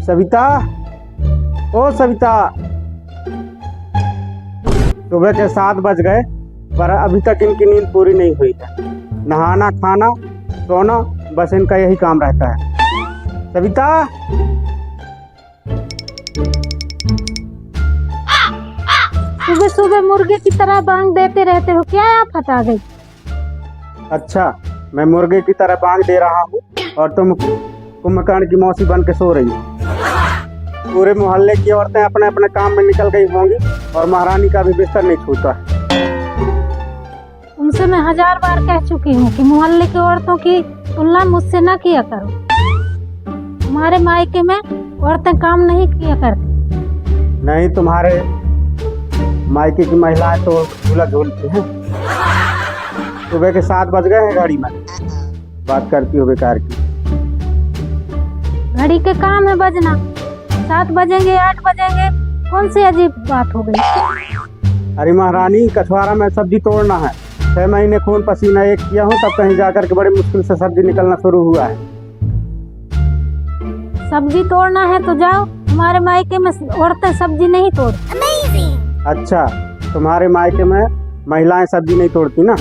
सविता, ओ सविता, सुबह के 7 बज गए पर अभी तक इनकी नींद पूरी नहीं हुई है। नहाना, खाना, सोना, बस इनका यही काम रहता है। सविता, सुबह सुबह मुर्गे की तरह बांग देते रहते हो, क्या आफत आ गई? अच्छा, मैं मुर्गे की तरह बांग दे रहा हूँ और तुम कुंभकर्ण की मौसी बन के सो रही हो। पूरे मोहल्ले की औरतें अपने अपने काम में निकल गई होंगी और महारानी का भी बिस्तर नहीं छूटा। तुमसे मैं 1000 बार कह चुकी हूँ कि मोहल्ले की औरतों की तुलना मुझसे न किया करो। तुम्हारे मायके में औरतें काम नहीं किया करती। नहीं, तुम्हारे मायके की महिलाएं तो झूला झूलती हैं। सुबह के 7 बज गए हैं, घड़ी में बात करती हो बेकार की। घड़ी के काम है बजना, 7 बजेंगे 8 बजेंगे, कौन सी अजीब बात हो गई? अरे महारानी, कछवारा में सब्जी तोड़ना है। 6 महीने खून पसीना एक किया हूँ, तब कहीं जाकर के बड़ी मुश्किल से सब्जी निकलना शुरू हुआ है। सब्जी तोड़ना है तो जाओ, हमारे मायके में औरतें सब्जी नहीं तोड़ती। अच्छा, तुम्हारे मायके में महिलाएं सब्जी नहीं तोड़ती ना?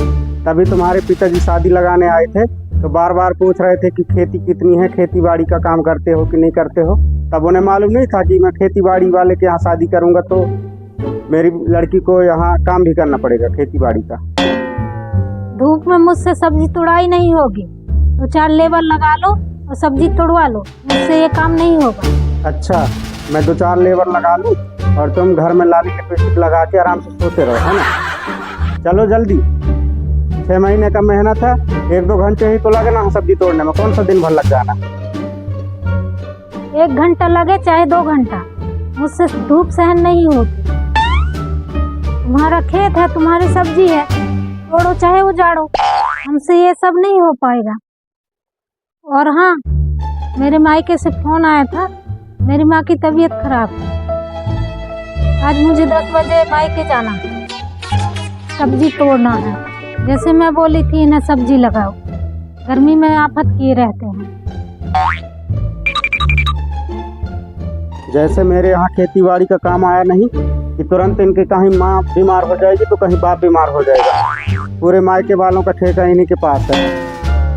तभी तुम्हारे पिताजी शादी लगाने आए थे तो बार बार पूछ रहे थे कि खेती कितनी है, खेती बाड़ी का काम करते हो कि नहीं करते हो। तब उन्हें मालूम नहीं था कि मैं खेती बाड़ी वाले के यहाँ शादी करूंगा तो मेरी लड़की को यहाँ काम भी करना पड़ेगा खेती बाड़ी का। धूप में मुझसे सब्जी तुड़ाई नहीं होगी, तो 4 लेबर लगा लो और सब्जी तुड़वा लो, मुझसे ये काम नहीं होगा। अच्छा, मैं 2-4 लेबर लगा लूँ और तुम घर में लाली लिपस्टिक लगा के आराम से सोते रहो, है ना? चलो जल्दी, 6 महीने का मेहनत है, 1-2 घंटे ही तो लगना है सब्जी तोड़ने में, कौन सा दिन भर लग जाना। 1 घंटा लगे चाहे 2 घंटा, मुझसे धूप सहन नहीं होती। तुम्हारा खेत है, तुम्हारी सब्जी है, तोड़ो चाहे उजाड़ो, हमसे ये सब नहीं हो पाएगा। और हाँ, मेरे मायके से फोन आया था, मेरी माँ की तबीयत खराब है। आज मुझे 10 बजे मायके जाना है, सब्जी तोड़ना है। जैसे मैं बोली थी इन्हें सब्जी लगाओ, गर्मी में आफत किए रहते हैं। जैसे मेरे यहाँ खेती बाड़ी का काम आया नहीं कि तुरंत इनके कहीं माँ बीमार हो जाएगी तो कहीं बाप बीमार हो जाएगा। पूरे मायके वालों का ठेका इन्हीं के पास है,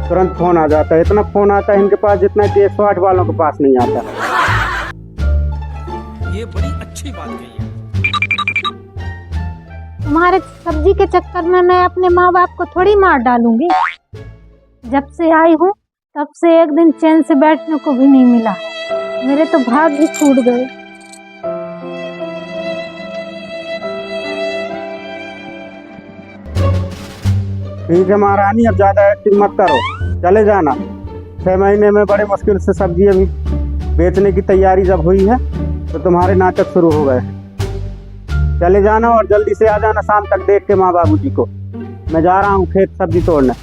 तुरंत फोन आ जाता है। इतना फोन आता है इनके पास जितना कि 108 वालों के पास नहीं आता। ये बड़ी अच्छी बात कही है। तुम्हारे सब्जी के चक्कर में मैं अपने माँ बाप को थोड़ी मार डालूंगी। जब से आई हूँ तब से एक दिन चैन से बैठने को भी नहीं मिला, मेरे तो भाग भी छूट गए। ठीक है महारानी, अब ज्यादा एक्टिंग मत करो, चले जाना। 6 महीने में बड़े मुश्किल से सब्जी अभी बेचने की तैयारी जब हुई है तो तुम्हारे नाटक शुरू हो गए। चले जाना और जल्दी से आ जाना शाम तक देख के माँ बाबूजी को। मैं जा रहा हूँ खेत सब्जी तोड़ने।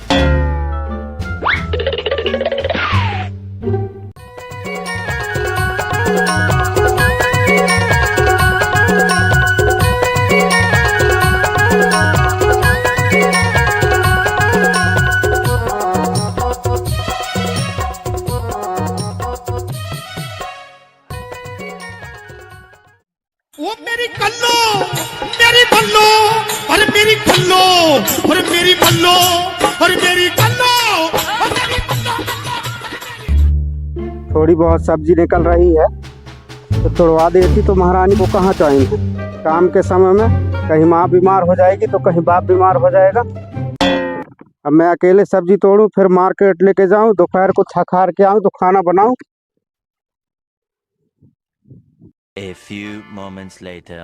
वो मेरी कल्लो, मेरी बल्लो, और मेरी कल्लो, और मेरी बल्लो, और मेरी कल्लो, और मेरी बल्लो। थोड़ी बहुत सब्जी निकल रही है तो तोड़वा देती तो महारानी को कहाँ जाएंगे। काम के समय में कहीं माँ बीमार हो जाएगी तो कहीं बाप बीमार हो जाएगा। अब मैं अकेले सब्जी तोड़ूं, फिर मार्केट लेके जाऊं, दोपहर को थक हार के आऊं तो खाना बनाऊं। A few moments later.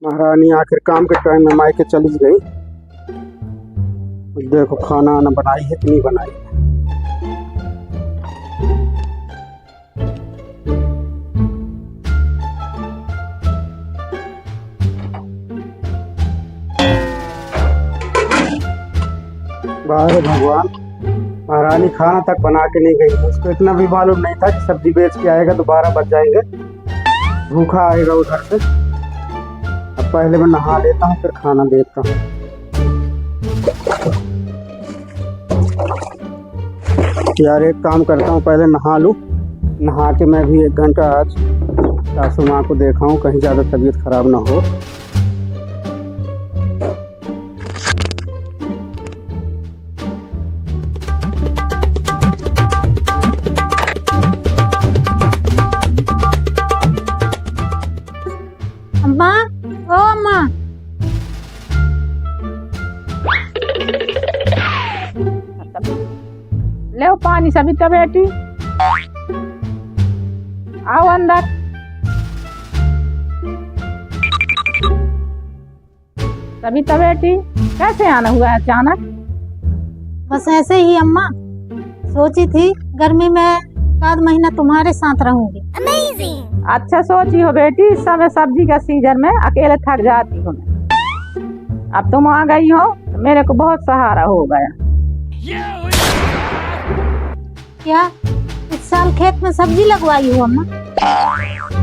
महारानी आखिर काम के टाइम में मायके चली गई। देखो खाना आना बनाई है कि नहीं बनाई है। बाहर भगवान, महारानी खाना तक बना के नहीं गई। उसको इतना भी मालूम नहीं था कि सब्जी बेच के आएगा तो 12 बज जाएंगे। भूखा आएगा उधर से। अब पहले मैं नहा लेता हूँ फिर खाना देता हूँ। यार एक काम करता हूँ, पहले नहा लूँ, नहा के मैं भी 1 घंटा आज सासू माँ को देखाऊँ, कहीं ज़्यादा तबीयत खराब ना हो। अम्मा, ओ अम्मा, ले पानी सविता बेटी, आओ अंदर। सविता बेटी, कैसे आना हुआ है अचानक? बस ऐसे ही अम्मा, सोची थी गर्मी में 1 महीना तुम्हारे साथ रहूंगी। अच्छा सोची हो बेटी, इस समय सब्जी का सीजन में अकेले थक जाती हूँ मैं। अब तुम आ गई हो तो मेरे को बहुत सहारा हो गया। क्या इस साल खेत में सब्जी लगवाई हो अम्मा?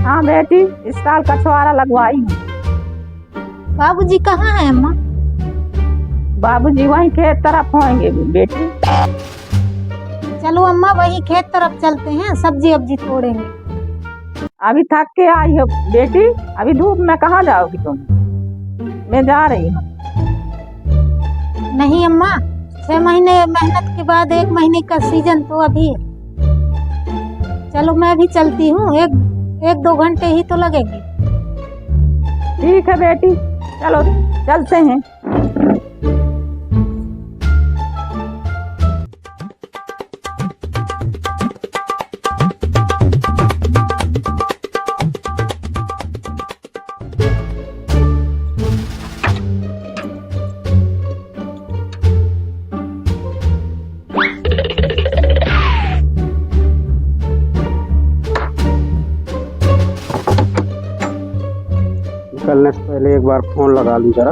हाँ बेटी, इस साल कछुआरा लगवाई हूँ। बाबूजी कहाँ है अम्मा? बाबूजी वहीं खेत तरफ होंगे बेटी। चलो अम्मा वही खेत तरफ चलते हैं, सब्जी अब्जी तोड़ेंगे। अभी थक के आई हो बेटी, अभी धूप में कहाँ जाओगी तुम? मैं जा रही हूँ। नहीं अम्मा, 6 महीने मेहनत के बाद 1 महीने का सीजन तो अभी है। चलो मैं भी चलती हूँ, 1-2 घंटे ही तो लगेंगे। ठीक है बेटी, चलो चलते हैं। निकलने से पहले एक बार फोन लगा लूं जरा।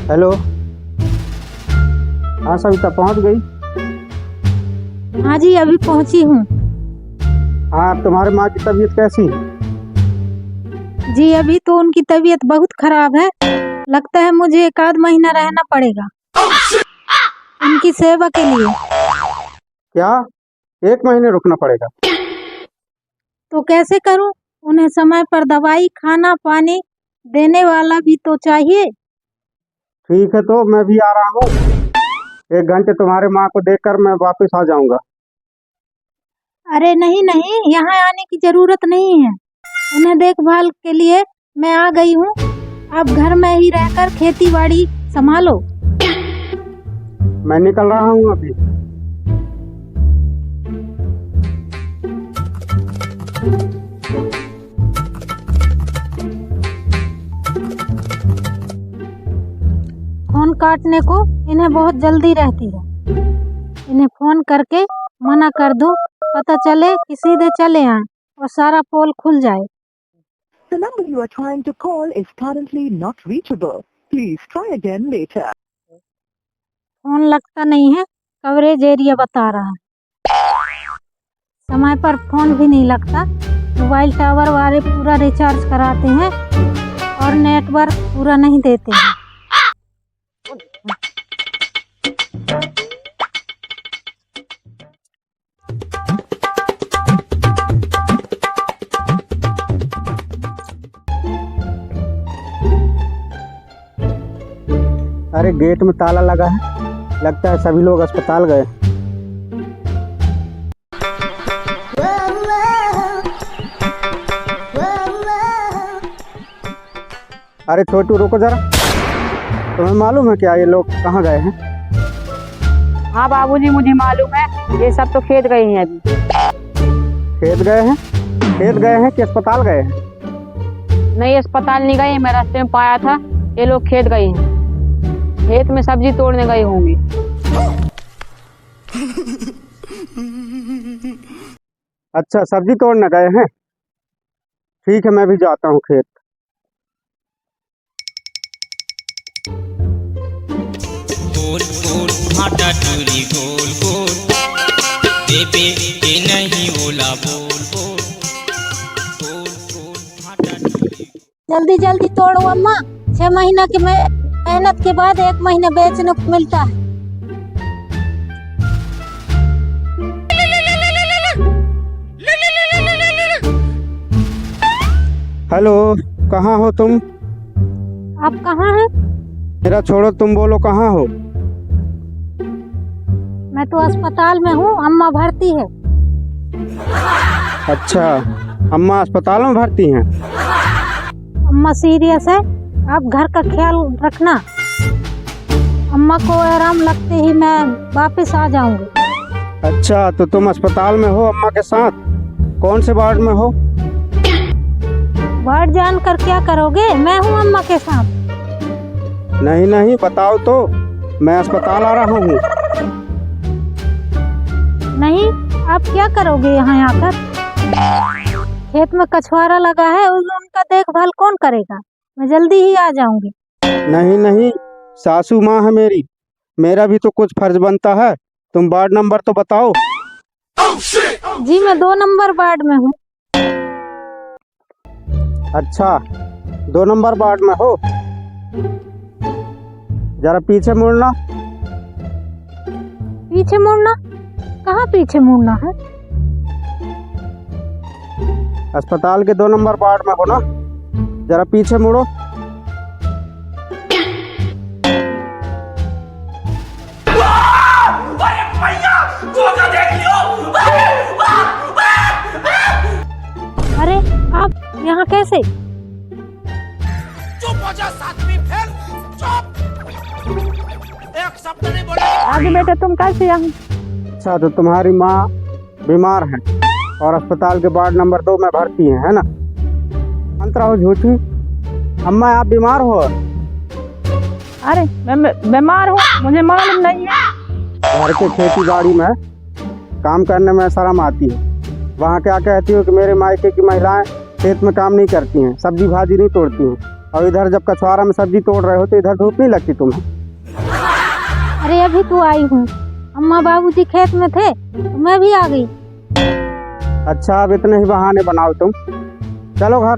हेलो, हाँ सविता पहुंच गई? हाँ जी, अभी पहुंची हूँ। हाँ, तुम्हारे माँ की तबीयत कैसी है? जी अभी तो उनकी तबीयत बहुत खराब है, लगता है मुझे 1 महीना रहना पड़ेगा उनकी सेवा के लिए। क्या 1 महीने रुकना पड़ेगा? तो कैसे करूं? उन्हें समय पर दवाई, खाना, पानी देने वाला भी तो चाहिए। ठीक है, तो मैं भी आ रहा हूँ। 1 घंटे तुम्हारे माँ को देखकर मैं वापस आ जाऊंगा। अरे नहीं नहीं, यहाँ आने की जरूरत नहीं है। उन्हें देखभाल के लिए मैं आ गई हूँ। आप घर में ही रहकर खेती बाड़ी संभालो। मैं निकल रहा हूँ अभी। फोन काटने को इन्हें बहुत जल्दी रहती है। इन्हें फोन करके मना कर दूं, पता चले कि सीधे चले आए और सारा पोल खुल जाए। The number you are trying to call is currently not reachable. Please try again later. Phone लगता नहीं है, कवरेज एरिया बता रहा है। समय पर फोन भी नहीं लगता। मोबाइल टावर वाले पूरा रिचार्ज कराते हैं और नेटवर्क पूरा नहीं देते हैं। अरे गेट में ताला लगा है, लगता है सभी लोग अस्पताल गए। अरे छोटू रुको जरा, तुम्हें मालूम है क्या ये लोग कहाँ गए हैं? हाँ बाबूजी, मुझे मालूम है, ये सब तो खेत गए हैं अभी। खेत गए हैं? खेत गए हैं कि अस्पताल गए हैं? नहीं, अस्पताल नहीं गए, मैं रास्ते में पाया था। ये लोग खेत गए हैं, खेत में सब्जी तोड़ने गए होंगे। अच्छा, सब्जी तोड़ने गए हैं। ठीक है, मैं भी जाता हूँ खेत। गोल गोल भाटा टूरी गोल गोल देबे के नहीं ओला बोल बोल गोल गोल भाटा टूरी। जल्दी जल्दी तोड़ो अम्मा, 6 महीना की मेहनत के बाद 1 महीना बेचने को मिलता है। हेलो, कहाँ हो तुम? आप कहाँ हैं? मेरा छोड़ो, तुम बोलो कहाँ हो? मैं तो अस्पताल में हूँ, अम्मा भर्ती है। अच्छा, अम्मा अस्पताल में भर्ती हैं? अम्मा सीरियस है, आप घर का ख्याल रखना। अम्मा को आराम लगते ही मैं वापस आ जाऊंगी। अच्छा, तो तुम अस्पताल में हो अम्मा के साथ? कौन से वार्ड में हो? वार्ड जानकर क्या करोगे, मैं हूँ अम्मा के साथ। नहीं नहीं, बताओ तो, मैं अस्पताल आ रहा हूँ। नहीं, आप क्या करोगे यहाँ आकर? खेत में कछुआरा लगा है, उनका देखभाल कौन करेगा? मैं जल्दी ही आ जाऊंगी। नहीं नहीं, सासू माँ है मेरी, मेरा भी तो कुछ फर्ज बनता है। तुम वार्ड नंबर तो बताओ। जी मैं 2 नंबर वार्ड में हूँ। अच्छा, 2 नंबर वार्ड में हो? जरा पीछे मुड़ना। पीछे मुड़ना? कहाँ पीछे मुड़ना है? अस्पताल के 2 नंबर वार्ड में हो ना? जरा पीछे मुड़ो। अरे आप यहाँ कैसे? चुप हो जा सातवीं फेल, चुप। एक शब्द नहीं बोला। आगे बेटा तुम कैसे यहाँ? अच्छा, तो तुम्हारी माँ बीमार है और अस्पताल के वार्ड नंबर 2 में भर्ती है ना? अंतरा हो झूठी। अम्मा आप बीमार हो? अरे मैं बीमार हूँ, मुझे मालूम नहीं है। घर के खेती बाड़ी में काम करने में शर्म आती है। वहाँ क्या कहती हो कि मेरे मायके की महिलाएं खेत में काम नहीं करती हैं, सब्जी भाजी नहीं तोड़ती हैं, और इधर जब कछुआरा में सब्जी तोड़ रहे हो तो इधर धूप नहीं लगती तुम्हें? अरे अभी तो आई हूँ, अम्मा बाबूजी खेत में थे तो मैं भी आ गई। अच्छा, अब इतने ही बहाने बनाओ तुम। चलो घर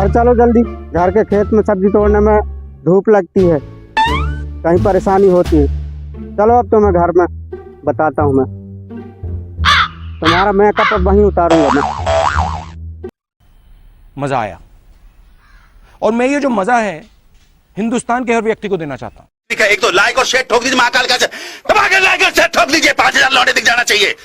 चलो जल्दी। घर के खेत में सब्जी तोड़ने में धूप लगती है, कहीं परेशानी होती है। चलो अब तुम्हें घर में बताता हूँ मैं। तुम्हारा मेकअप अब वहीं उतारूंगा मैं। मजा आया, और मैं ये जो मजा है हिंदुस्तान के हर व्यक्ति को देना चाहता हूं। ठीक है, एक तो लाइक और शेयर ठोक दीजिए, महाकाल का दबा के लाइक और शेयर ठोक दीजिए, 5000 लौटे दिख जाना चाहिए।